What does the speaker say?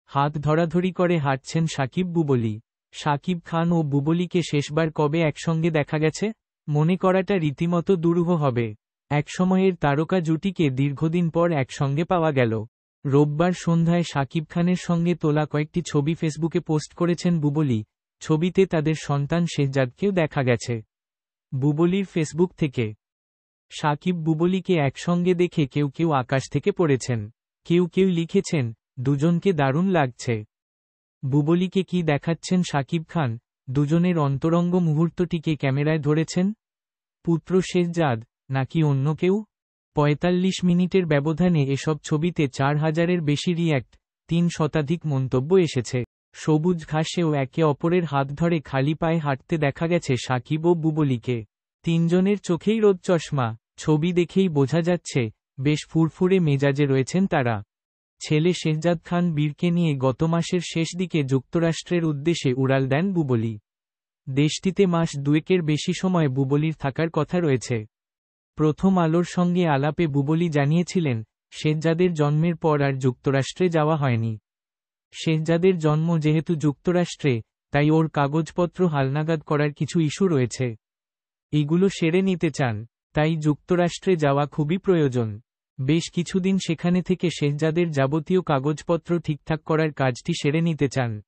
হাত ধরাধরি করে হাঁটছেন সাকিব বুবলী। সাকিব খান ও বুবলীকে শেষবার কবে একসঙ্গে দেখা গেছে? মনে করাটা রীতিমতো দুরূহ হবে। একসময়ের তারকা জুটিকে দীর্ঘদিন পর একসঙ্গে পাওয়া গেল। রোববার সন্ধ্যায় সাকিব খানের সঙ্গে তোলা কয়েকটি ছবি ফেসবুকে পোস্ট করেছেন বুবলী। ছবিতে তাদের সন্তান শেহজাদকেও দেখা গেছে। বুবলীর ফেসবুক থেকে। সাকিব বুবলীকে একসঙ্গে দেখে কেউ কেউ আকাশ থেকে পড়েছেন। কেউ কেউ লিখেছেন, দুজনকে দারুণ লাগছে। বুবলীকে কি দেখাচ্ছেন সাকিব খান? দুজনের অন্তরঙ্গ মুহূর্তটিকে ক্যামেরায় ধরেছেন পুত্র শেহজাদ, নাকি অন্য কেউ? ৪৫ মিনিটের ব্যবধানে এসব ছবিতে ৪,০০০-এর বেশি রিয়্যাক্ট, ৩ শতাধিক মন্তব্য এসেছে। সবুজ ঘাসেও একে অপরের হাত ধরে খালি পায়ে হাঁটতে দেখা গেছে সাকিব ও বুবলীকে। তিনজনের চোখেই রোদচশমা। ছবি দেখেই বোঝা যাচ্ছে, বেশ ফুরফুরে মেজাজে রয়েছেন তারা। ছেলে শেহজাদ খান বীরকে নিয়ে গত মাসের শেষ দিকে যুক্তরাষ্ট্রের উদ্দেশ্যে উড়াল দেন বুবলী। দেশটিতে মাস দুয়েকের বেশি সময় বুবলীর থাকার কথা রয়েছে। প্রথম আলোর সঙ্গে আলাপে বুবলী জানিয়েছিলেন, শেহজাদের জন্মের পর আর যুক্তরাষ্ট্রে যাওয়া হয়নি। শেহজাদের জন্ম যেহেতু যুক্তরাষ্ট্রে, তাই ওর কাগজপত্র হালনাগাদ করার কিছু ইস্যু রয়েছে। এগুলো সেরে নিতে চান, তাই যুক্তরাষ্ট্রে যাওয়া খুবই প্রয়োজন। বেশ কিছুদিন সেখানে থেকে শেহজাদের যাবতীয় কাগজপত্র ঠিকঠাক করার কাজটি সেরে নিতে চান।